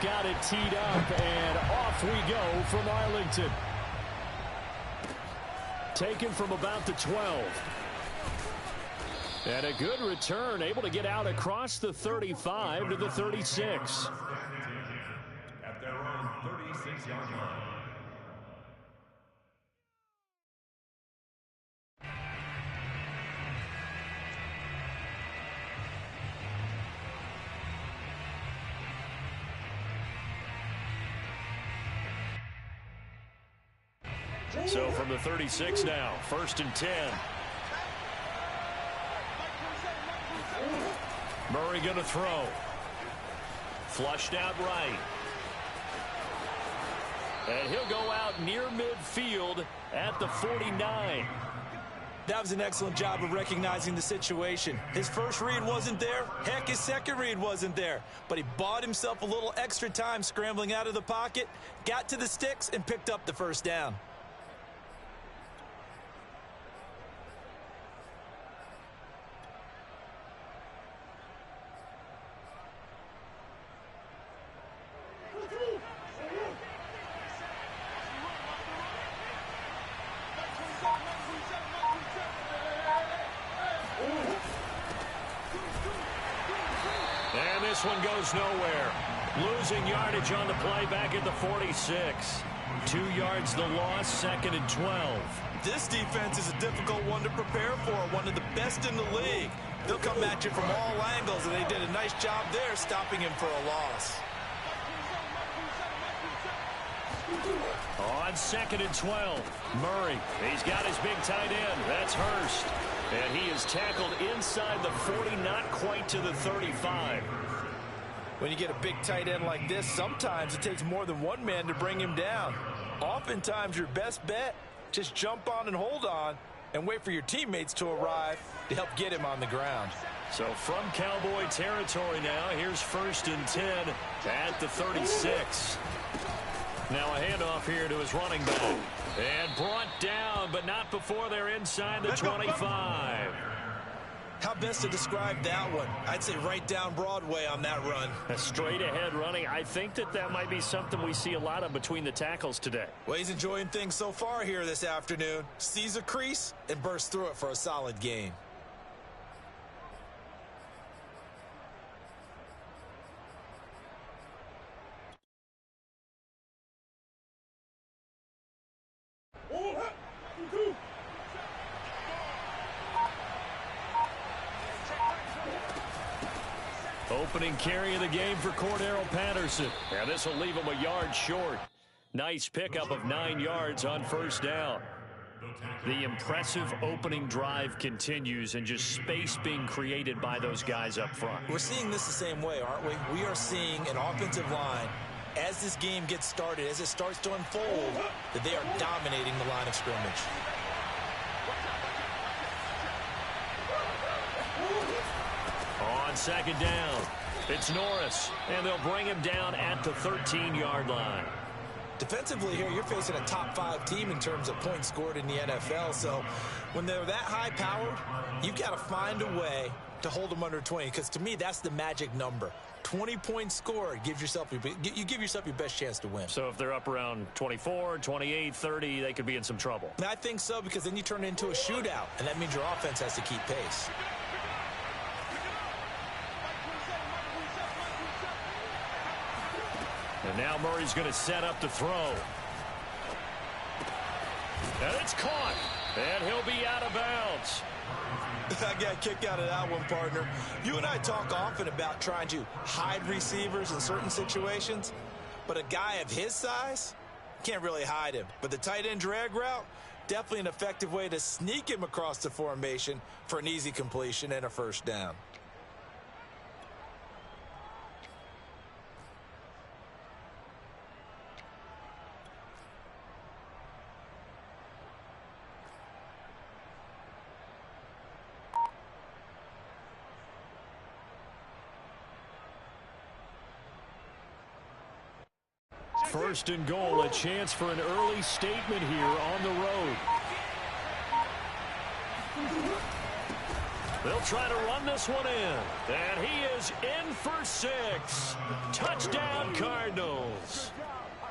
got it teed up, and off we go from Arlington. Taken from about the 12. And a good return, able to get out across the 35 to the 36. At their own 36-yard line. So from the 36 now, 1st and 10. Murray going to throw. Flushed out right. And he'll go out near midfield at the 49. That was an excellent job of recognizing the situation. His first read wasn't there. Heck, his second read wasn't there. But he bought himself a little extra time scrambling out of the pocket, got to the sticks, and picked up the first down. This one goes nowhere. Losing yardage on the play back at the 46. 2 yards the loss, 2nd and 12. This defense is a difficult one to prepare for, one of the best in the league. They'll come at you from all angles, and they did a nice job there stopping him for a loss. On 2nd and 12, Murray. He's got his big tight end. That's Hurst. And he is tackled inside the 40, not quite to the 35. When you get a big tight end like this, sometimes it takes more than one man to bring him down. Oftentimes, your best bet, just jump on and hold on and wait for your teammates to arrive to help get him on the ground. So from Cowboy territory now, here's 1st and 10 at the 36. Now a handoff here to his running back. And brought down, but not before they're inside the 25. How best to describe that one? I'd say right down Broadway on that run. A straight ahead running. I think that might be something we see a lot of between the tackles today. Well, he's enjoying things so far here this afternoon. Sees a crease and bursts through it for a solid gain. Opening carry of the game for Cordero Patterson. And this will leave him a yard short. Nice pickup of 9 yards on 1st down. The impressive opening drive continues, and just space being created by those guys up front. We're seeing this the same way, aren't we? We are seeing an offensive line, as this game gets started, as it starts to unfold, that they are dominating the line of scrimmage. On 2nd down, it's Norris, and they'll bring him down at the 13-yard line. Defensively here, you're facing a top 5 team in terms of points scored in the NFL, so when they're that high-powered, you've got to find a way to hold them under 20, because to me, that's the magic number. 20 points scored, you give yourself your best chance to win. So if they're up around 24, 28, 30, they could be in some trouble. And I think so, because then you turn it into a shootout, and that means your offense has to keep pace. And now Murray's going to set up to throw. And it's caught. And he'll be out of bounds. I got a kick out of that one, partner. You and I talk often about trying to hide receivers in certain situations, but a guy of his size can't really hide him. But the tight end drag route, definitely an effective way to sneak him across the formation for an easy completion and a 1st down. First and goal, a chance for an early statement here on the road. They'll try to run this one in. And he is in for 6. Touchdown, Cardinals.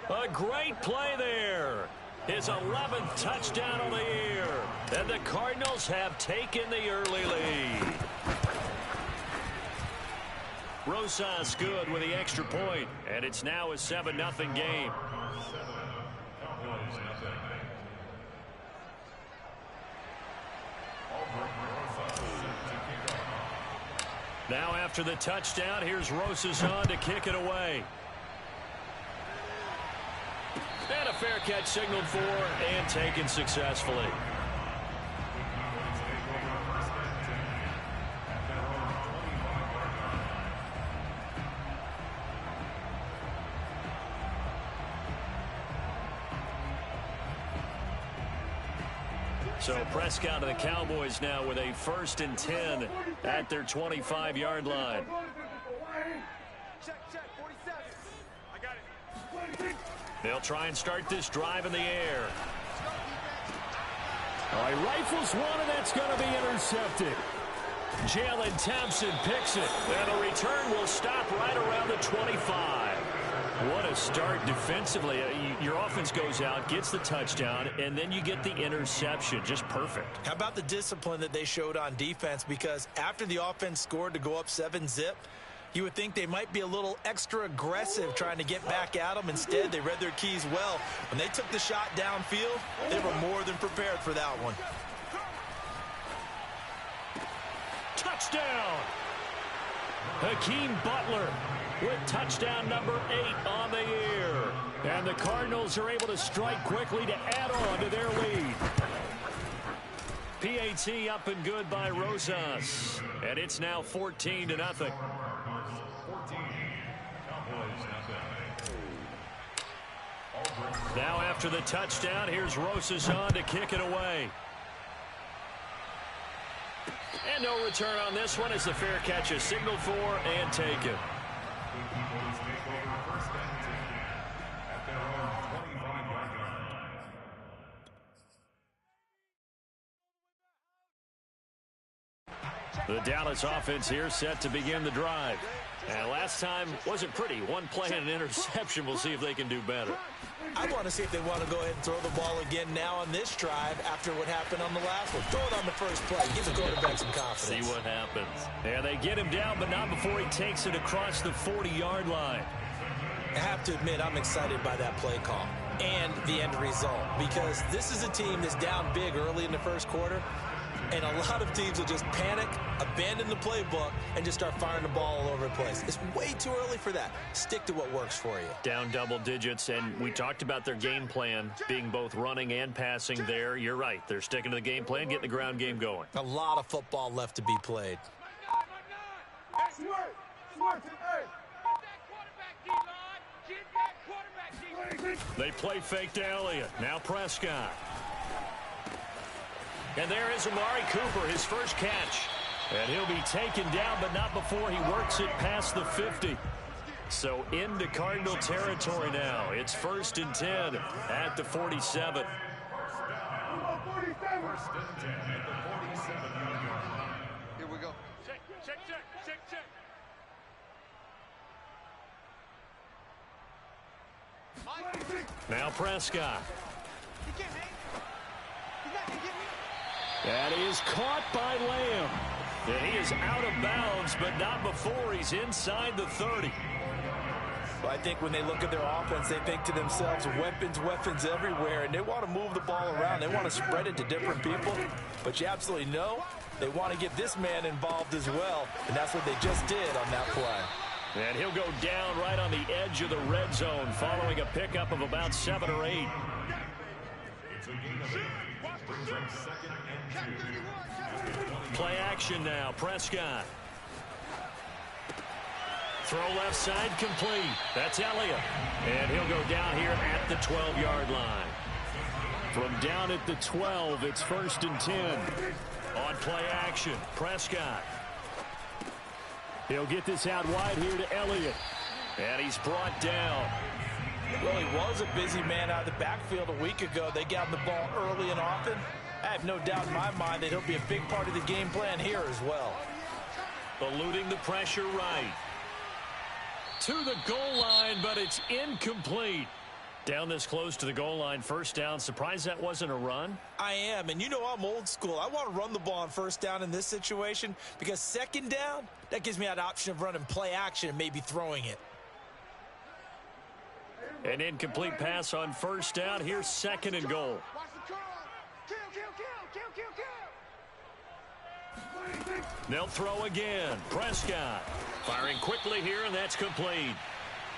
A great play there. His 11th touchdown of the year. And the Cardinals have taken the early lead. Rosas good with the extra point. And it's now a 7-0 game. Now after the touchdown, here's Rosas on to kick it away. And a fair catch signaled for and taken successfully. So Prescott and the Cowboys now with a 1st and 10 at their 25-yard line. They'll try and start this drive in the air. Oh, he rifles one, and that's going to be intercepted. Jalen Thompson picks it, and the return will stop right around the 25. What a start defensively. Your offense goes out, gets the touchdown, and then you get the interception. Just perfect. How about the discipline that they showed on defense? Because after the offense scored to go up 7-zip, you would think they might be a little extra aggressive trying to get back at them. Instead, they read their keys well. When they took the shot downfield, they were more than prepared for that one. Touchdown! Hakeem Butler with touchdown number 8 on the year. And the Cardinals are able to strike quickly to add on to their lead. PAT up and good by Rosas. And it's now 14-0. Now after the touchdown, here's Rosas on to kick it away. And no return on this one as the fair catch is signaled for and taken. The Dallas offense here set to begin the drive. And last time wasn't pretty. One play and an interception. We'll see if they can do better. I want to see if they want to go ahead and throw the ball again now on this drive after what happened on the last one. Throw it on the first play. Give the quarterback some confidence. See what happens. And they get him down, but not before he takes it across the 40-yard line. I have to admit, I'm excited by that play call and the end result, because this is a team that's down big early in the first quarter, and a lot of teams will just panic, abandon the playbook, and just start firing the ball all over the place. It's way too early for that. Stick to what works for you. Down double digits, and we talked about their game plan being both running and passing there. You're right. They're sticking to the game plan, getting the ground game going. A lot of football left to be played. They play fake to Elliott. Now Prescott. And there is Amari Cooper, his first catch. And he'll be taken down, but not before he works it past the 50. So into Cardinal territory now. It's 1st and 10 at the 47. Here we go. Check. Now Prescott. That is caught by Lamb. And he is out of bounds, but not before he's inside the 30. Well, I think when they look at their offense, they think to themselves, weapons everywhere, and they want to move the ball around. They want to spread it to different people. But you absolutely know they want to get this man involved as well, and that's what they just did on that play. And he'll go down right on the edge of the red zone following a pickup of about 7 or 8. Play action now. Prescott. Throw left side complete. That's Elliott. And he'll go down here at the 12-yard line. From down at the 12, it's 1st and 10. On play action, Prescott. He'll get this out wide here to Elliott. And he's brought down. Well, he was a busy man out of the backfield a week ago. They got him the ball early and often. I have no doubt in my mind that he'll be a big part of the game plan here as well. Eluding the pressure right. To the goal line, but it's incomplete. Down this close to the goal line, first down. Surprised that wasn't a run? I am, and you know I'm old school. I want to run the ball on first down in this situation because second down, that gives me that option of running play action and maybe throwing it. An incomplete pass on first down. Here's second and goal. They'll throw again. Prescott firing quickly here, and that's complete.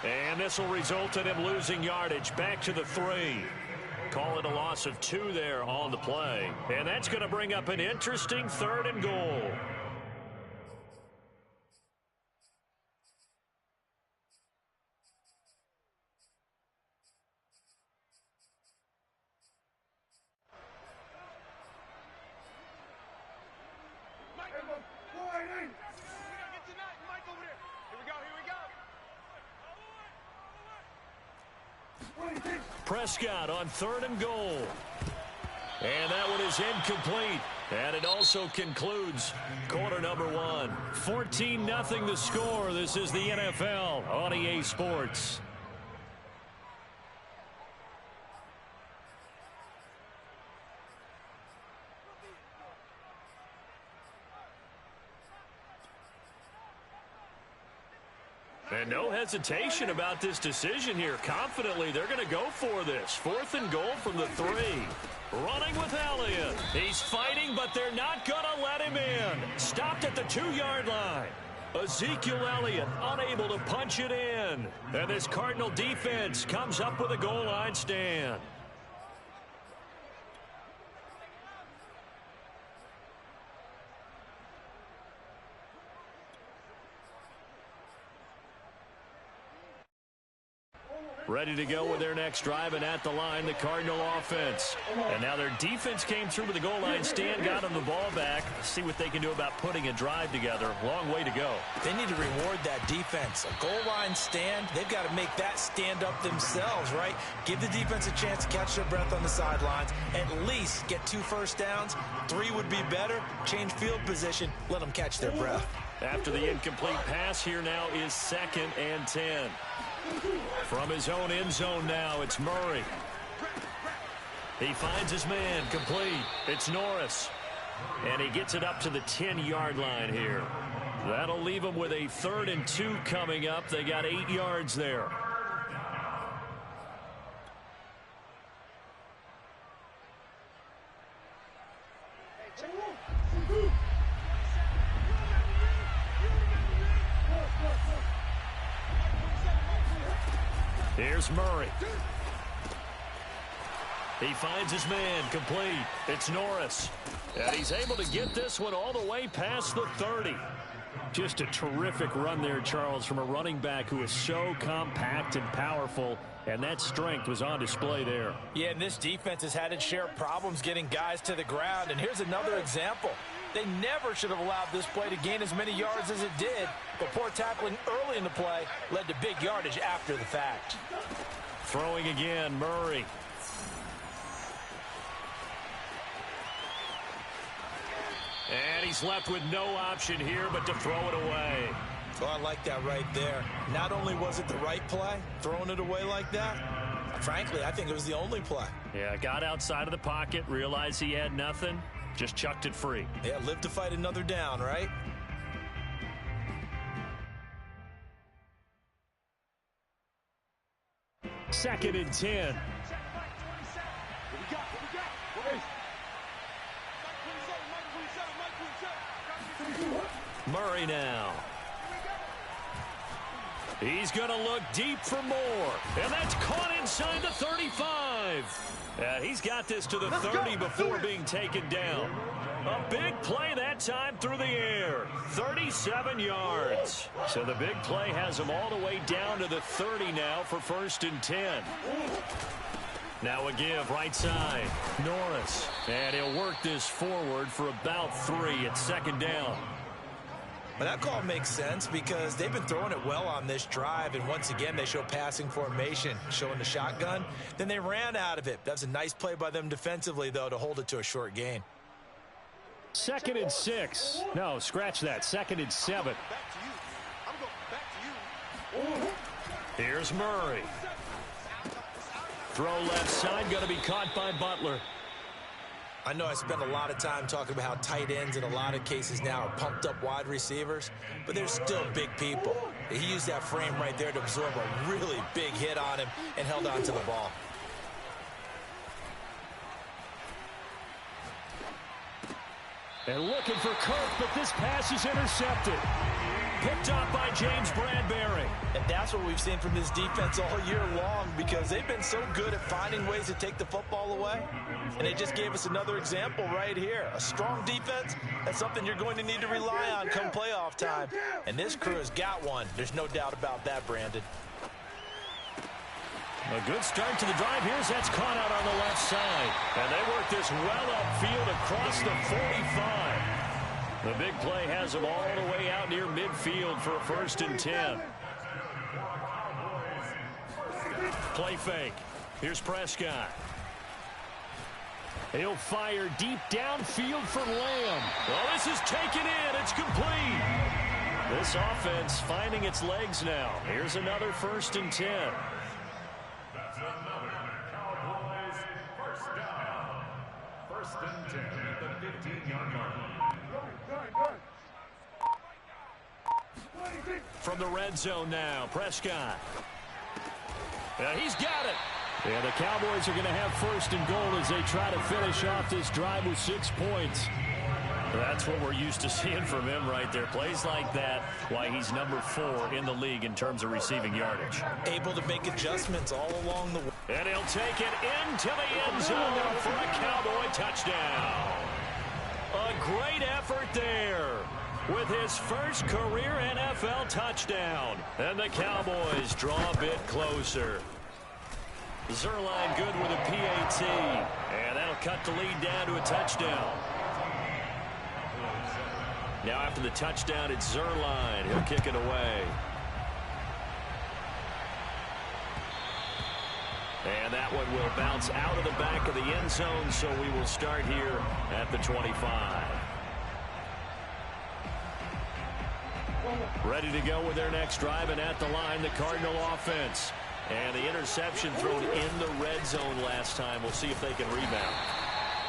And this will result in him losing yardage back to the 3. Call it a loss of 2 there on the play. And that's going to bring up an interesting third and goal. Prescott on third and goal. And that one is incomplete. And it also concludes quarter number 1. 14-0 the score. This is the NFL on EA Sports. And no hesitation about this decision here. Confidently, they're going to go for this. 4th and goal from the 3. Running with Elliott. He's fighting, but they're not going to let him in. Stopped at the 2-yard line. Ezekiel Elliott unable to punch it in. And this Cardinal defense comes up with a goal line stand. Ready to go with their next drive, and at the line, the Cardinal offense. And now their defense came through with the goal line stand, got them the ball back. See what they can do about putting a drive together. Long way to go. They need to reward that defense. A goal line stand, they've got to make that stand up themselves, right? Give the defense a chance to catch their breath on the sidelines. At least get 2 first downs. 3 would be better. Change field position. Let them catch their breath. After the incomplete pass, here now is 2nd and 10. From his own end zone now, it's Murray. He finds his man, complete. It's Norris. And he gets it up to the 10-yard line here. That'll leave him with a 3rd and 2 coming up. They got 8 yards there. Here's Murray. He finds his man, complete. It's Norris. And he's able to get this one all the way past the 30. Just a terrific run there, Charles, from a running back who is so compact and powerful, and that strength was on display there. Yeah, and this defense has had its share of problems getting guys to the ground, and here's another example. They never should have allowed this play to gain as many yards as it did, but poor tackling early in the play led to big yardage after the fact. Throwing again, Murray. And he's left with no option here but to throw it away. Oh, I like that right there. Not only was it the right play, throwing it away like that, frankly, I think it was the only play. Yeah, got outside of the pocket, realized he had nothing, just chucked it free. Yeah, live to fight another down, right? Second and 10. Murray now. He's going to look deep for more. And that's caught inside the 35. He's got this to the 30 before being taken down. A big play that time through the air. 37 yards. So the big play has him all the way down to the 30 now for 1st and 10. Now a give right side. Norris. And he'll work this forward for about 3 at 2nd down. But that call makes sense because they've been throwing it well on this drive, and once again they show passing formation, showing the shotgun. Then they ran out of it. That's a nice play by them defensively, though, to hold it to a short gain. 2nd and 6. No, scratch that. 2nd and 7. Here's Murray. Throw left side, going to be caught by Butler. I know I spend a lot of time talking about how tight ends in a lot of cases now are pumped up wide receivers, but they're still big people. He used that frame right there to absorb a really big hit on him and held on to the ball. And looking for Kirk, but this pass is intercepted. Picked up by James Bradbury. And that's what we've seen from this defense all year long because they've been so good at finding ways to take the football away. And they just gave us another example right here. A strong defense, that's something you're going to need to rely on come playoff time. And this crew has got one. There's no doubt about that, Brandon. A good start to the drive. Here's that's caught out on the left side. And they work this well upfield across the 45. The big play has them all the way out near midfield for a 1st and 10. Play fake. Here's Prescott. He'll fire deep downfield for Lamb. Well, this is taken in. It's complete. This offense finding its legs now. Here's another 1st and 10. That's another Cowboys first down. 1st and 10 at the 15-yard line. From the red zone now, Prescott. He's got it. And the Cowboys are going to have 1st and goal as they try to finish off this drive with 6 points. That's what we're used to seeing from him right there. Plays like that, why he's number 4 in the league in terms of receiving yardage. Able to make adjustments all along the way. And he'll take it into the end zone for a Cowboy touchdown. A great effort there with his first career NFL touchdown. And the Cowboys draw a bit closer. Zerline good with a PAT. And that'll cut the lead down to a touchdown. Now after the touchdown, it's Zerline. He'll kick it away. And that one will bounce out of the back of the end zone, so we will start here at the 25. Ready to go with their next drive, and at the line, the Cardinal offense. And the interception thrown in the red zone last time. We'll see if they can rebound.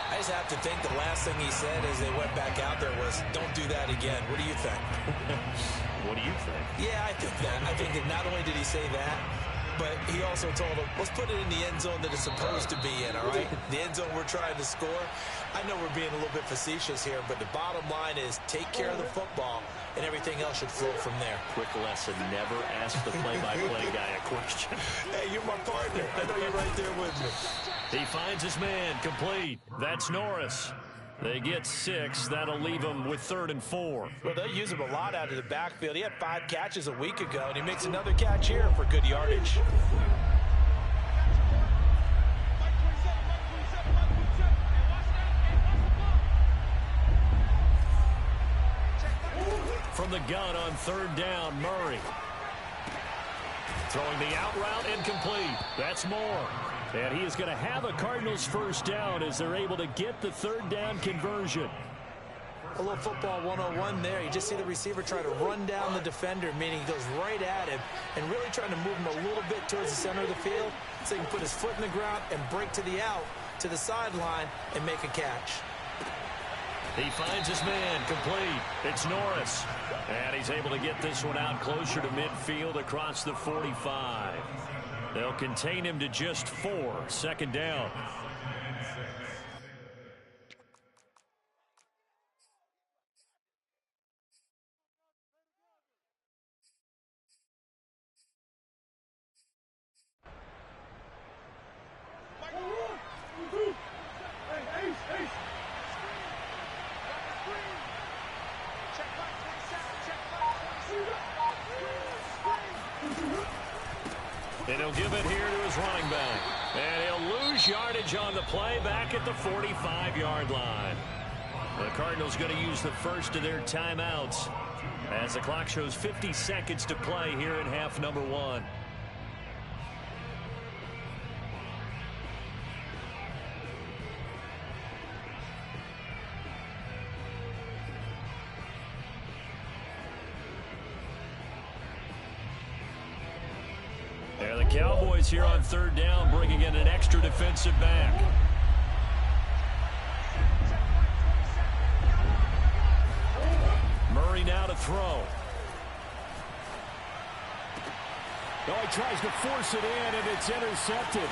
I just have to think the last thing he said as they went back out there was, don't do that again. What do you think? What do you think? Yeah, I think that. I think that not only did he say that, but he also told him, let's put it in the end zone that it's supposed to be in, all right? The end zone we're trying to score. I know we're being a little bit facetious here, but the bottom line is take care of the football, and everything else should flow from there. Quick lesson, never ask the play-by-play guy a question. Hey, you're my partner. I know you're right there with me. He finds his man, complete. That's Norris. They get 6. That'll leave him with 3rd and 4. Well, they'll use him a lot out of the backfield. He had 5 catches a week ago, and he makes another catch here for good yardage. From the gun on 3rd down, Murray. Throwing the out route, incomplete. That's Moore. And he is going to have a Cardinals first down as they're able to get the 3rd down conversion. A little football 101 there. You just see the receiver try to run down the defender, meaning he goes right at him and really trying to move him a little bit towards the center of the field so he can put his foot in the ground and break to the out, to the sideline, and make a catch. He finds his man, complete. It's Norris. And he's able to get this one out closer to midfield across the 45. They'll contain him to just 4. 2nd down. And he'll give it here to his running back. And he'll lose yardage on the play back at the 45-yard line. The Cardinals going to use the first of their timeouts as the clock shows 50 seconds to play here in half number 1. There the Cowboys here on 3rd down, bringing in an extra defensive back. Murray now to throw. No, he tries to force it in, and it's intercepted.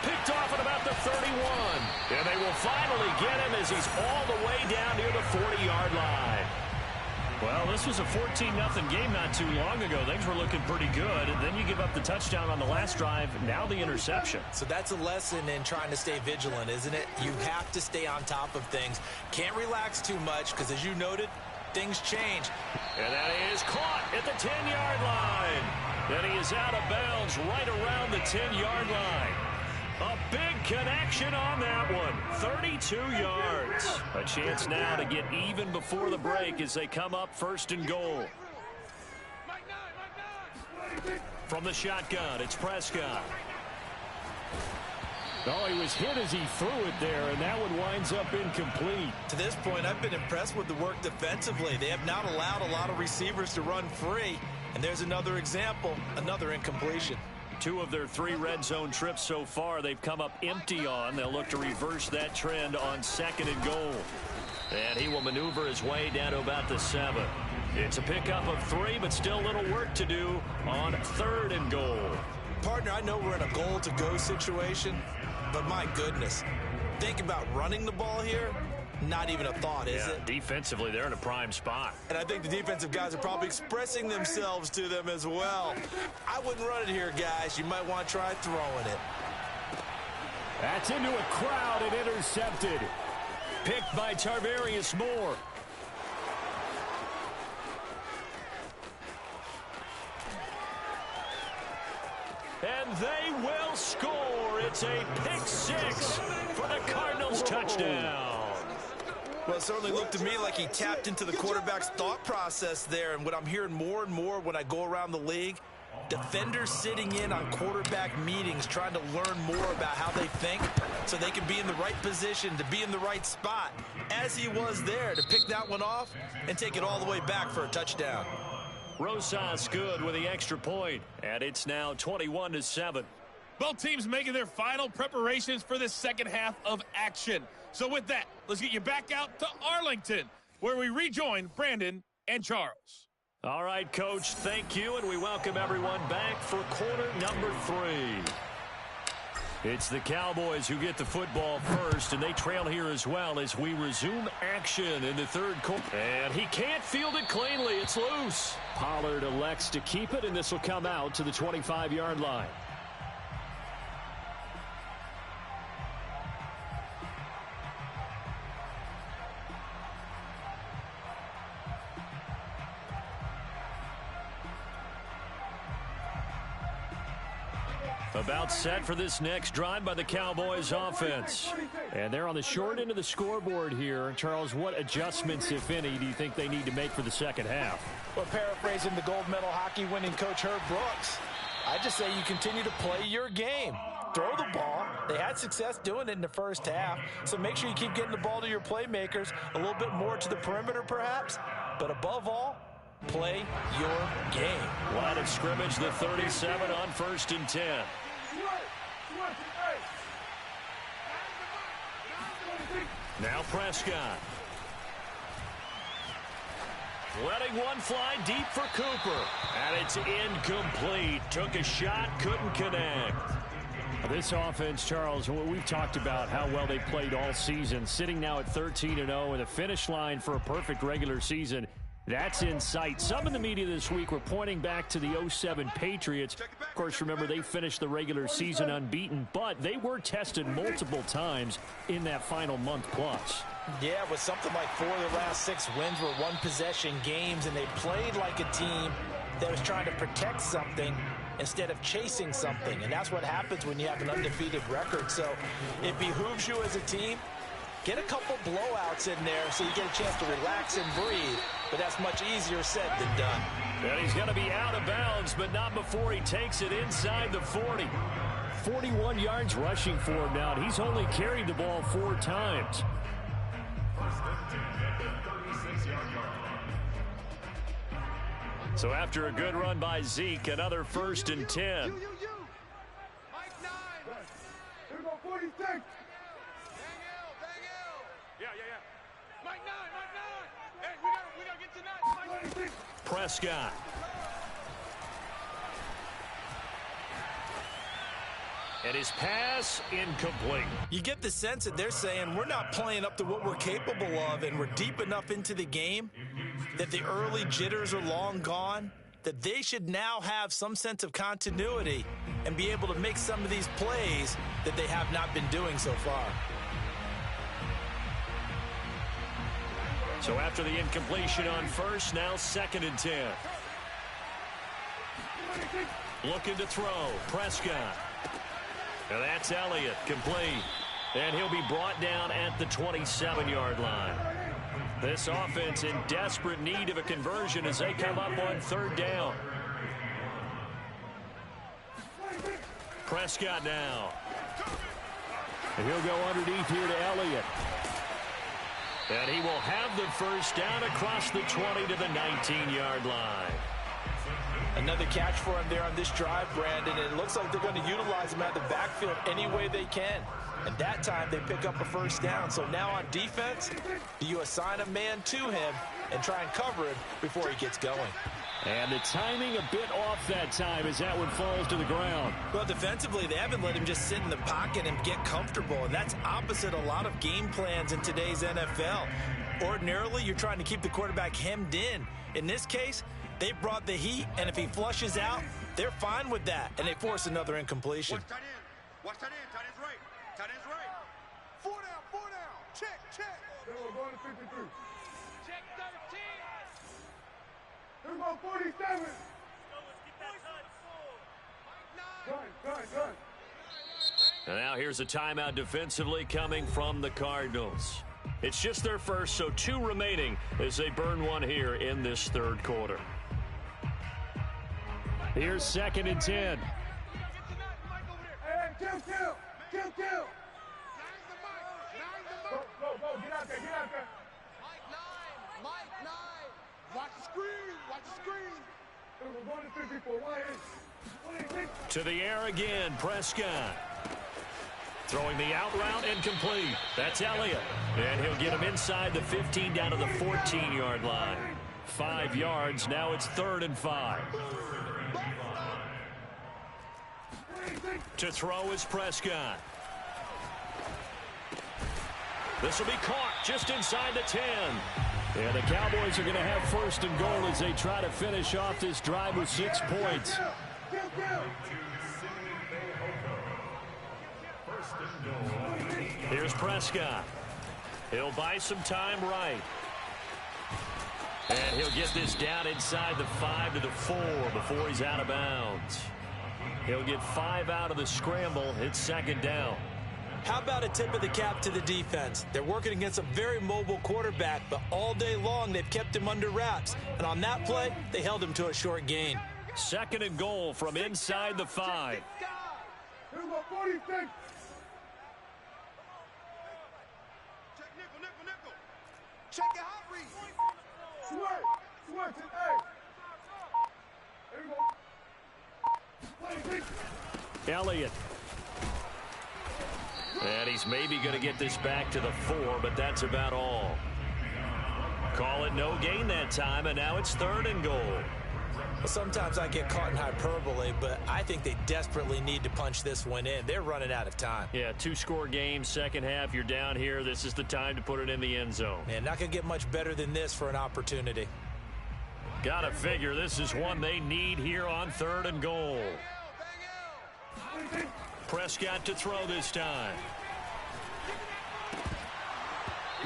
Picked off at about the 31. And they will finally get him as he's all the way down near the 40-yard line. Well, this was a 14-0 game not too long ago. Things were looking pretty good. And then you give up the touchdown on the last drive. Now the interception. So that's a lesson in trying to stay vigilant, isn't it? You have to stay on top of things. Can't relax too much because, as you noted, things change. And that is caught at the 10-yard line. And he is out of bounds right around the 10-yard line. A big connection on that one. 32 yards. A chance now to get even before the break as they come up 1st and goal. From the shotgun, it's Prescott. Oh, he was hit as he threw it there, and that one winds up incomplete. To this point, I've been impressed with the work defensively. They have not allowed a lot of receivers to run free. And there's another example, another incompletion. 2 of their 3 red zone trips so far they've come up empty on. They'll look to reverse that trend on 2nd and goal. And he will maneuver his way down to about the 7. It's a pickup of 3, but still a little work to do on 3rd and goal. Partner, I know we're in a goal-to-go situation, but my goodness, think about running the ball here. Not even a thought, is it? Defensively, they're in a prime spot. And I think the defensive guys are probably expressing themselves to them as well. I wouldn't run it here, guys. You might want to try throwing it. That's into a crowd and intercepted. Picked by Tarvarius Moore. And they will score. It's a pick 6 for the Cardinals touchdown. Well, it certainly looked to me like he tapped into the quarterback's thought process there. And what I'm hearing more and more when I go around the league, defenders sitting in on quarterback meetings trying to learn more about how they think so they can be in the right position to be in the right spot, as he was there to pick that one off and take it all the way back for a touchdown. Rosas good with the extra point, and it's now 21-7. Both teams making their final preparations for this second half of action. So with that, let's get you back out to Arlington, where we rejoin Brandon and Charles. All right, Coach, thank you, and we welcome everyone back for quarter number 3. It's the Cowboys who get the football first, and they trail here as well as we resume action in the 3rd quarter. And he can't field it cleanly. It's loose. Pollard elects to keep it, and this will come out to the 25-yard line. About set for this next drive by the Cowboys offense. And they're on the short end of the scoreboard here. Charles, what adjustments, if any, do you think they need to make for the second half? Well, paraphrasing the gold medal hockey winning coach Herb Brooks, I just say you continue to play your game. Throw the ball. They had success doing it in the first half, so make sure you keep getting the ball to your playmakers, a little bit more to the perimeter perhaps, but above all, play your game. Line of scrimmage, the 37 on 1st and 10. Now Prescott. Letting one fly deep for Cooper. And it's incomplete. Took a shot, couldn't connect. This offense, Charles, we've talked about how well they played all season, sitting now at 13-0 and a finish line for a perfect regular season. That's in sight. Some in the media this week were pointing back to the 07 Patriots. Of course, remember, they finished the regular season unbeaten, but they were tested multiple times in that final month plus. Yeah, with something like 4 of the last 6 wins were one-possession games, and they played like a team that was trying to protect something instead of chasing something. And that's what happens when you have an undefeated record. So it behooves you as a team, get a couple blowouts in there so you get a chance to relax and breathe. but that's much easier said than done. And he's going to be out of bounds, but not before he takes it inside the 40. 41 yards rushing for him now, and he's only carried the ball 4 times. So after a good run by Zeke, another 1st and 10. Prescott. And his pass incomplete. You get the sense that they're saying we're not playing up to what we're capable of, and we're deep enough into the game that the early jitters are long gone, that they should now have some sense of continuity and be able to make some of these plays that they have not been doing so far. So after the incompletion on 1st, now 2nd and 10. Looking to throw. Prescott. And that's Elliott, complete. And he'll be brought down at the 27-yard line. This offense in desperate need of a conversion as they come up on 3rd down. Prescott now. And he'll go underneath here to Elliott. And he will have the 1st down across the 20 to the 19-yard line. Another catch for him there on this drive, Brandon, and it looks like they're going to utilize him out of the backfield any way they can. And that time they pick up a 1st down. So now on defense, you assign a man to him and try and cover him before he gets going. And the timing a bit off that time as that one falls to the ground. Well, defensively, they haven't let him just sit in the pocket and get comfortable, and that's opposite a lot of game plans in today's NFL. Ordinarily, you're trying to keep the quarterback hemmed in. In this case, they brought the heat, and if he flushes out, they're fine with that, and they force another incompletion. Watch tight end. Watch tight end. Tight end's right. Tight end's right. 4 down. 4 down. Check. Check. We're going to 53. Check 13. We're going 47. Done. And now here's a timeout defensively coming from the Cardinals. It's just their 1st, so 2 remaining as they burn one here in this 3rd quarter. Here's 2nd and 10. Hey, kill. Go, get out there. Mike 9. Watch the screen. We're going to 54. 1-8. To the air again, Prescott. Throwing the out route incomplete. That's Elliott. And he'll get him inside the 15 down to the 14-yard line. 5 yards. Now it's 3rd and 5. To throw is Prescott. This will be caught just inside the 10. Yeah, the Cowboys are going to have 1st and goal as they try to finish off this drive with 6 points. Here's Prescott. He'll buy some time right. And he'll get this down inside the 5 to the 4 before he's out of bounds. He'll get 5 out of the scramble. It's 2nd down. How about a tip of the cap to the defense? They're working against a very mobile quarterback, but all day long they've kept him under wraps. And on that play, they held him to a short gain. 2nd and goal from inside the 5. We're going 46. Check nickel. Check your hot read. Switch it, hey. Here we go. 26. Elliott. And he's maybe going to get this back to the 4, but that's about all. Call it no gain that time, and now it's 3rd and goal. Well, sometimes I get caught in hyperbole, but I think they desperately need to punch this one in. They're running out of time. Yeah, 2-score game, 2nd half, you're down here. This is the time to put it in the end zone. Man, not going to get much better than this for an opportunity. Gotta figure this is one they need here on 3rd and goal. Prescott to throw this time.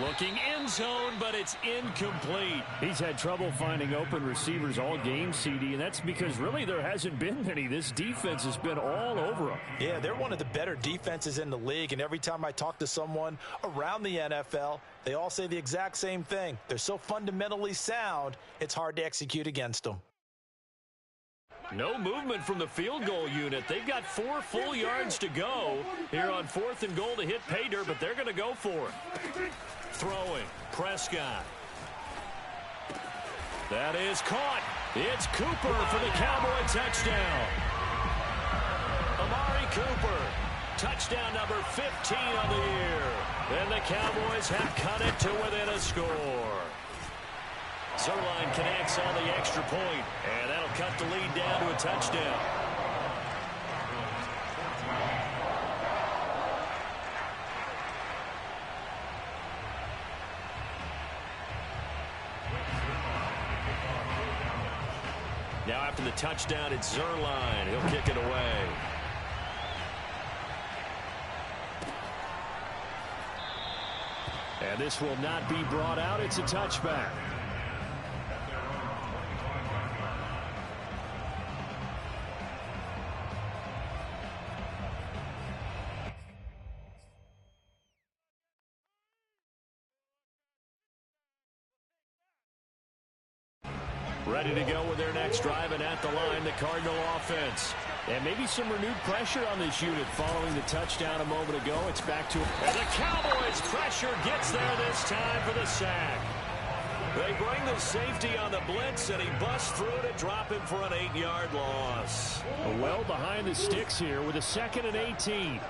Looking end zone, but it's incomplete. He's had trouble finding open receivers all game, CD, and that's because really there hasn't been many. This defense has been all over him. Yeah, they're one of the better defenses in the league, and every time I talk to someone around the NFL, they all say the exact same thing. They're so fundamentally sound, it's hard to execute against them. No movement from the field goal unit. They've got 4 full yards to go here on 4th and goal to hit pay dirt, but they're going to go for it. Throwing, Prescott. That is caught. It's Cooper for the Cowboy touchdown. Amari Cooper, touchdown number 15 on the year. And the Cowboys have cut it to within a score. Zerline connects on the extra point, and that'll cut the lead down to a touchdown. Now after the touchdown, it's Zerline. He'll kick it away. And this will not be brought out. It's a touchback. Ready to go with their next drive, and at the line, the Cardinal offense. And maybe some renewed pressure on this unit following the touchdown a moment ago. It's back to... And the Cowboys' pressure gets there this time for the sack. They bring the safety on the blitz, and he busts through to drop him for an 8-yard loss. Well behind the sticks here with a 2nd and 18.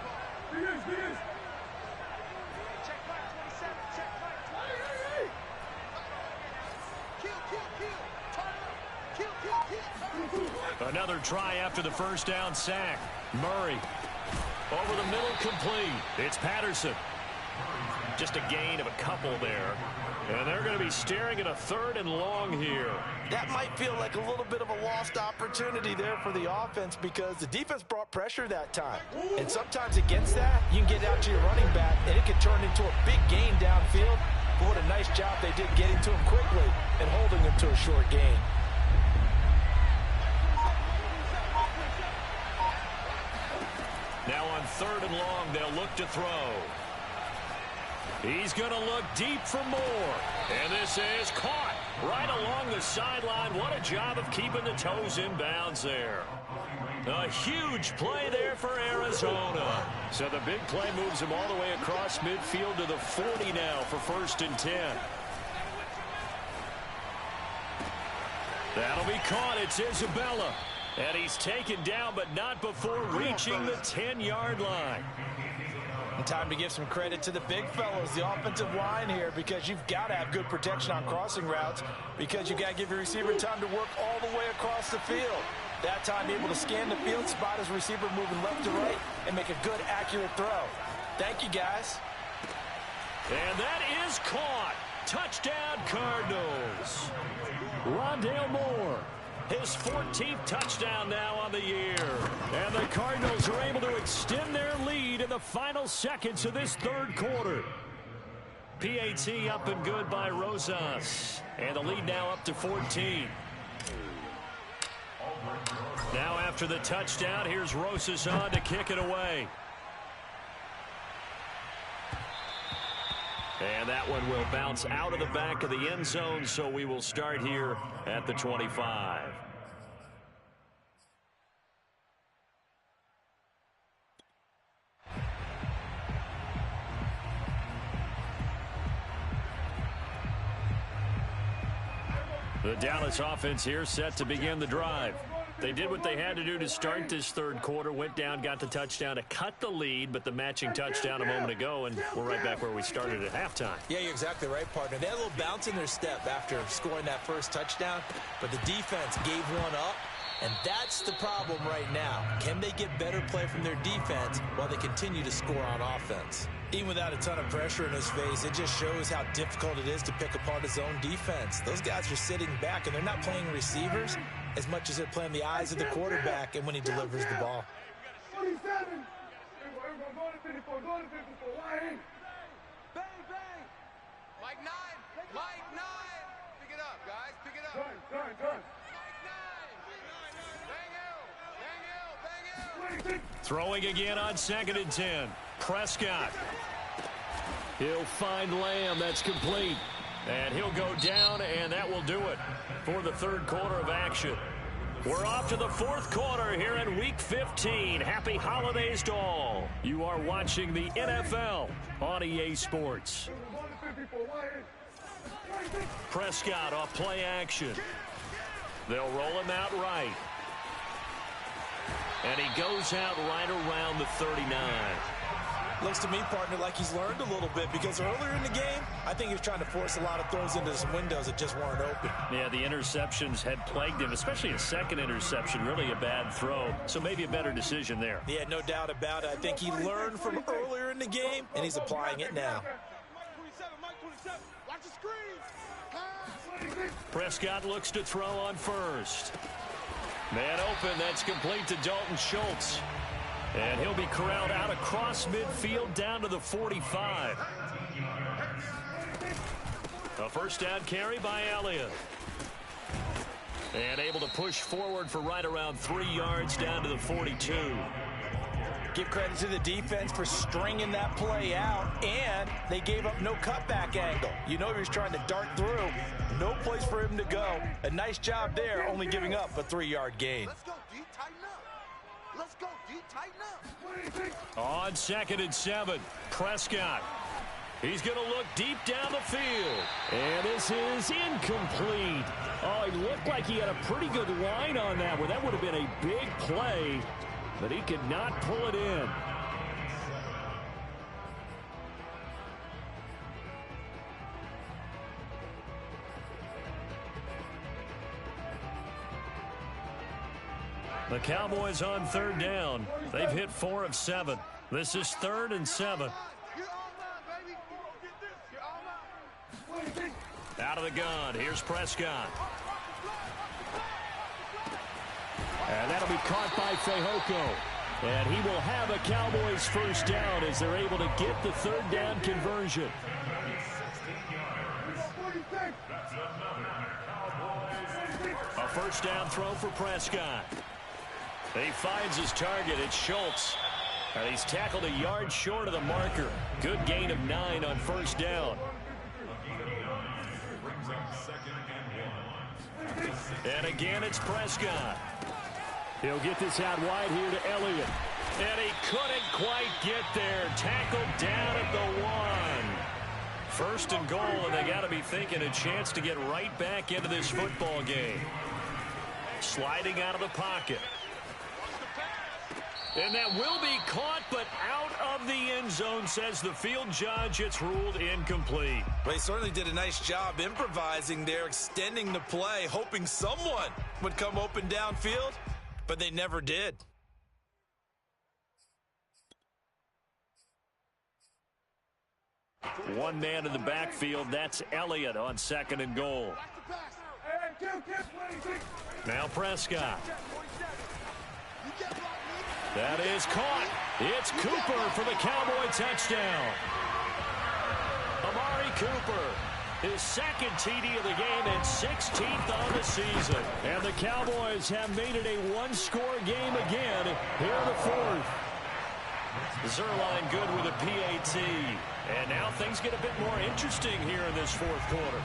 Another try after the first down sack. Murray over the middle, complete. It's Patterson. Just a gain of a couple there. And they're going to be staring at a 3rd and long here. That might feel like a little bit of a lost opportunity there for the offense because the defense brought pressure that time. And sometimes against that, you can get out to your running back, and it can turn into a big gain downfield. But what a nice job they did getting to him quickly and holding him to a short gain. Now on 3rd and long, they'll look to throw. He's going to look deep for more. And this is caught right along the sideline. What a job of keeping the toes in bounds there. A huge play there for Arizona. So the big play moves him all the way across midfield to the 40 now for 1st and 10. That'll be caught. It's Isabella. And he's taken down, but not before reaching the 10-yard line. And time to give some credit to the big fellows, the offensive line here, because you've got to have good protection on crossing routes because you've got to give your receiver time to work all the way across the field. That time able to scan the field, spot his receiver moving left to right, and make a good, accurate throw. Thank you, guys. And that is caught. Touchdown, Cardinals. Rondale Moore. His 14th touchdown now on the year. And the Cardinals are able to extend their lead in the final seconds of this 3rd quarter. PAT up and good by Rosas. And the lead now up to 14. Now after the touchdown, here's Rosas on to kick it away. And that one will bounce out of the back of the end zone, so we will start here at the 25. The Dallas offense here set to begin the drive. They did what they had to do to start this 3rd quarter, went down, got the touchdown to cut the lead, but the matching touchdown a moment ago, and we're right back where we started at halftime. Yeah, you're exactly right, partner. They had a little bounce in their step after scoring that first touchdown, but the defense gave one up, and that's the problem right now. Can they get better play from their defense while they continue to score on offense? Even without a ton of pressure in his face, it just shows how difficult it is to pick apart his own defense. Those guys are sitting back, and they're not playing receivers as much as they're playing the eyes of the quarterback and when he delivers the ball. Mike 9. Mike 9. Pick it up, guys. Pick it up. Mike 9. Bang you. Throwing again on 2nd and 10. Prescott. He'll find Lamb. That's complete. And he'll go down, and that will do it for the third quarter of action. We're off to the fourth quarter here in Week 15. Happy holidays to all. You are watching the NFL on EA Sports. Prescott off play action. They'll roll him out right. And he goes out right around the 39. Looks to me, partner, like he's learned a little bit because earlier in the game, I think he was trying to force a lot of throws into some windows that just weren't open. Yeah, the interceptions had plagued him, especially a second interception, really a bad throw. So maybe a better decision there. Yeah, no doubt about it. I think he learned from earlier in the game, and he's applying it now. Mike 27. Watch the screen. Prescott looks to throw on first. Man open, that's complete to Dalton Schultz. And he'll be corralled out across midfield down to the 45. A first down carry by Elliott. And able to push forward for right around 3 yards down to the 42. Give credit to the defense for stringing that play out, and they gave up no cutback angle. You know he was trying to dart through. No place for him to go. A nice job there, only giving up a 3-yard gain. Let's go, D. Tighten up. Let's go, D. Tighten up. On 2nd and 7, Prescott. He's going to look deep down the field. And this is incomplete. Oh, he looked like he had a pretty good line on that one. That would have been a big play, but he could not pull it in. The Cowboys on 3rd down. They've hit 4 of 7. This is 3rd and 7. Out of the gun. Here's Prescott. And that'll be caught by Fehoko. And he will have a Cowboys first down as they're able to get the 3rd down conversion. A first down throw for Prescott. He finds his target. It's Schultz. And he's tackled a yard short of the marker. Good gain of 9 on first down. And again, it's Prescott. He'll get this out wide here to Elliott. And he couldn't quite get there. Tackled down at the 1. First and goal, and they got to be thinking a chance to get right back into this football game. Sliding out of the pocket. And that will be caught, but out of the end zone, says the field judge. It's ruled incomplete. Well, he certainly did a nice job improvising there, extending the play, hoping someone would come open downfield, but they never did. One man in the backfield. That's Elliott on 2nd and goal. Now Prescott. That is caught. It's Cooper for the Cowboy touchdown. Amari Cooper, his 2nd TD of the game and 16th on the season. And the Cowboys have made it a one-score game again here in the 4th. Zerline good with a PAT. And now things get a bit more interesting here in this 4th quarter.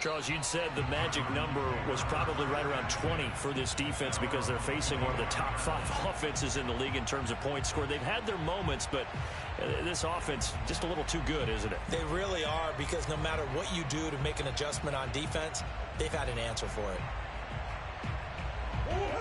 Charles, you'd said the magic number was probably right around 20 for this defense because they're facing one of the top 5 offenses in the league in terms of points scored. They've had their moments, but this offense just a little too good, isn't it? They really are, because no matter what you do to make an adjustment on defense, they've had an answer for it.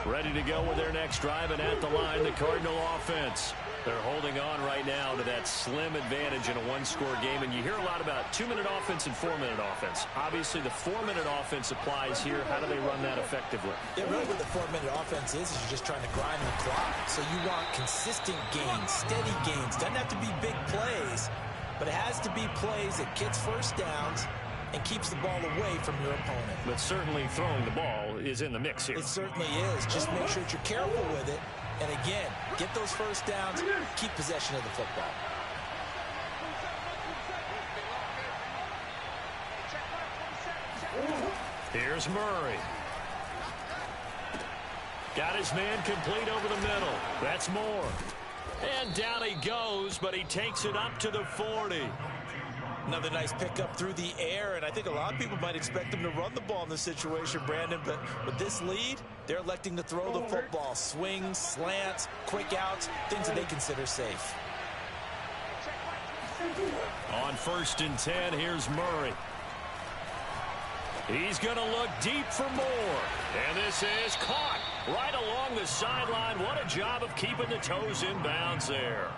Ready to go with their next drive, and at the line, the Cardinal offense. They're holding on right now to that slim advantage in a one-score game, and you hear a lot about 2-minute offense and 4-minute offense. Obviously, the 4-minute offense applies here. How do they run that effectively? Yeah, really what the 4-minute offense is you're just trying to grind the clock. So you want consistent gains, steady gains. Doesn't have to be big plays, but it has to be plays that gets first downs and keeps the ball away from your opponent. But certainly throwing the ball is in the mix here. It certainly is. Just make sure that you're careful with it And again, get those first downs, keep possession of the football. Here's Murray. Got his man complete over the middle. That's Moore. And down he goes, but he takes it up to the 40. Another nice pickup through the air, and I think a lot of people might expect him to run the ball in this situation, Brandon, but with this lead, they're electing to throw the football. Swings, slants, quick outs, things that they consider safe. On 1st and 10, here's Murray. He's going to look deep for Moore. And this is caught right along the sideline. What a job of keeping the toes in bounds there.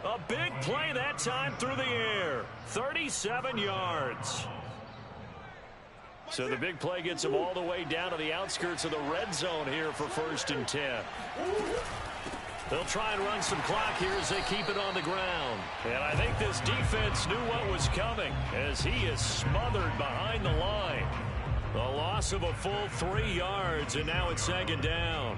A big play that time through the air. 37 yards. So the big play gets him all the way down to the outskirts of the red zone here for 1st and 10. They'll try and run some clock here as they keep it on the ground. And I think this defense knew what was coming as he is smothered behind the line. A loss of a full 3 yards, and now it's 2nd down.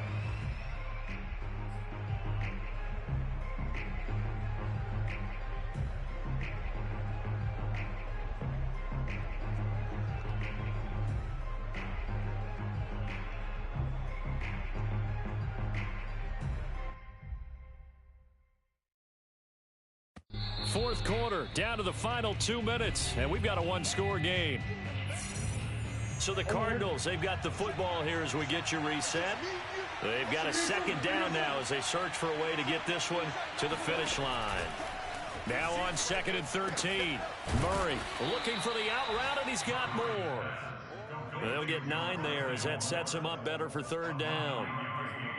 Fourth quarter, down to the final 2 minutes, and we've got a one-score game. So the Cardinals, they've got the football here as we get you reset. They've got a 2nd down now as they search for a way to get this one to the finish line. Now on 2nd and 13. Murray looking for the out route, and he's got more. They'll get 9 there as that sets him up better for 3rd down.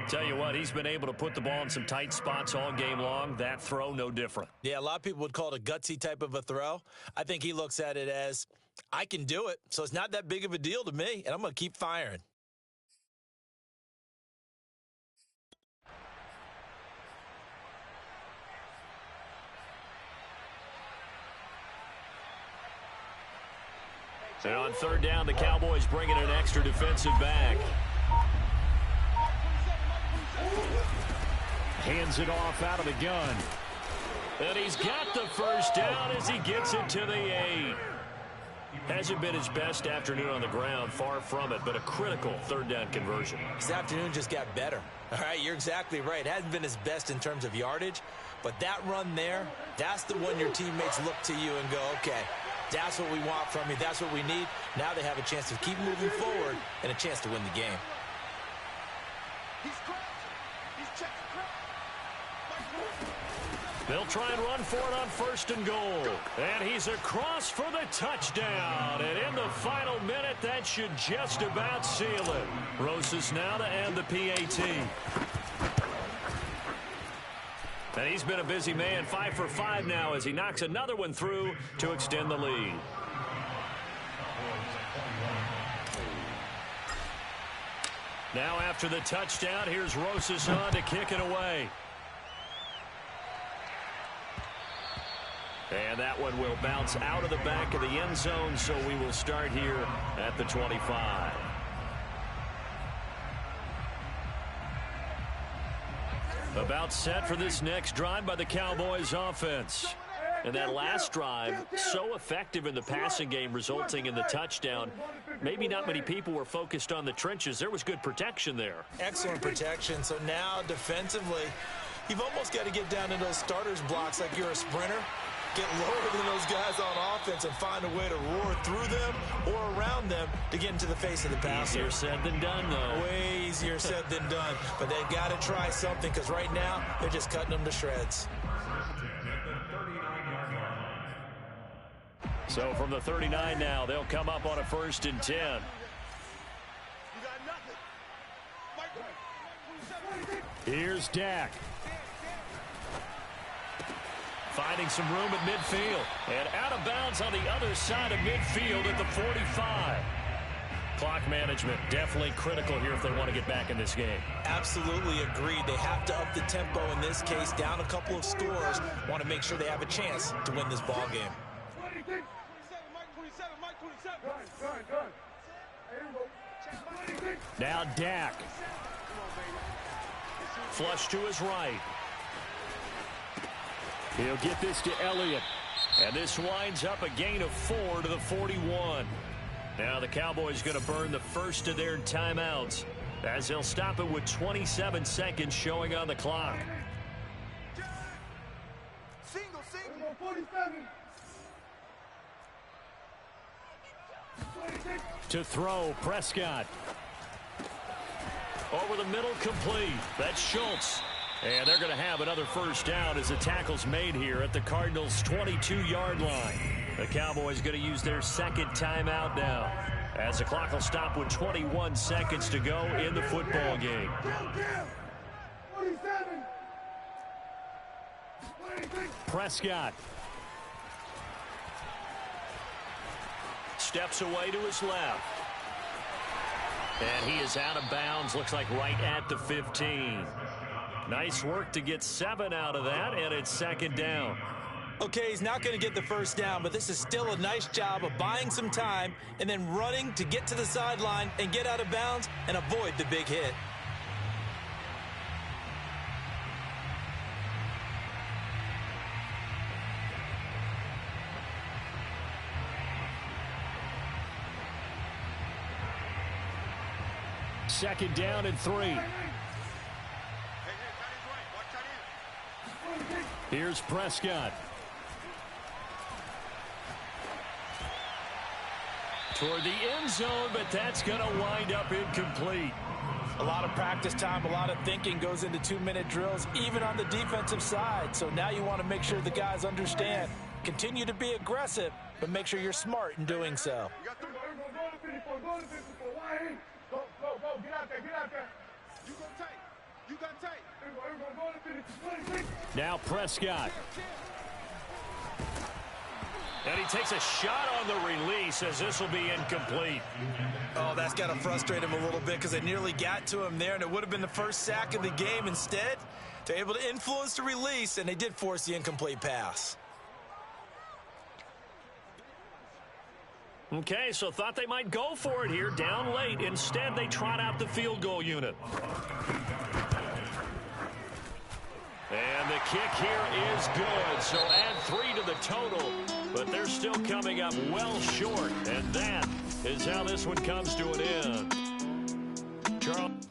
Tell you what, he's been able to put the ball in some tight spots all game long. That throw, no different. Yeah, a lot of people would call it a gutsy type of a throw. I think he looks at it as, I can do it, so it's not that big of a deal to me, and I'm going to keep firing. And on 3rd down, the Cowboys bring in an extra defensive back. Hands it off out of the gun. And he's got the 1st down as he gets it to the 8. Hasn't been his best afternoon on the ground, far from it, but a critical 3rd down conversion. This afternoon just got better. All right, you're exactly right. It hasn't been his best in terms of yardage, but that run there, that's the one your teammates look to you and go, okay, that's what we want from you. That's what we need. Now they have a chance to keep moving forward and a chance to win the game. They'll try and run for it on 1st and goal. And he's across for the touchdown. And in the final minute, that should just about seal it. Rosas now to end the PAT. And he's been a busy man, 5 for 5 now as he knocks another one through to extend the lead. Now after the touchdown, here's Rosas on to kick it away. And that one will bounce out of the back of the end zone, so we will start here at the 25. About set for this next drive by the Cowboys offense. And that last drive, so effective in the passing game, resulting in the touchdown. Maybe not many people were focused on the trenches. There was good protection there. Excellent protection. So now defensively, you've almost got to get down in those starters blocks like you're a sprinter. Get lower than those guys on offense and find a way to roar through them or around them to get into the face of the passer. Easier said than done, though. Way easier said than done. But they've got to try something because right now they're just cutting them to shreds. So from the 39 now, they'll come up on a 1st and 10. Here's Dak. Finding some room at midfield. And out of bounds on the other side of midfield at the 45. Clock management definitely critical here if they want to get back in this game. Absolutely agreed. They have to up the tempo in this case, down a couple of scores. Want to make sure they have a chance to win this ball game. Now Dak. Flush to his right. He'll get this to Elliott. And this winds up a gain of 4 to the 41. Now the Cowboys going to burn the first of their timeouts as they'll stop it with 27 seconds showing on the clock. Single, single. 47. To throw, Prescott. Over the middle, complete. That's Schultz. And they're going to have another first down as the tackle's made here at the Cardinals' 22-yard line. The Cowboys going to use their second timeout now as the clock will stop with 21 seconds to go in the football game. 47. Prescott. Steps away to his left. And he is out of bounds, looks like right at the 15. Nice work to get 7 out of that, and it's second down. Okay, he's not going to get the first down, but this is still a nice job of buying some time and then running to get to the sideline and get out of bounds and avoid the big hit. Second down and 3. Here's Prescott. Toward the end zone, but that's going to wind up incomplete. A lot of practice time, a lot of thinking goes into 2-minute drills, even on the defensive side. So now you want to make sure the guys understand. Continue to be aggressive, but make sure you're smart in doing so. Go, get out there. You go tight. You got tight. Now Prescott. And he takes a shot on the release as this will be incomplete. Oh, that's got to frustrate him a little bit because they nearly got to him there, and it would have been the first sack of the game. Instead, they're able to influence the release, and they did force the incomplete pass. Okay, so thought they might go for it here, down late. Instead, they trot out the field goal unit. And the kick here is good, so add 3 to the total. But they're still coming up well short, and that is how this one comes to an end. Charles.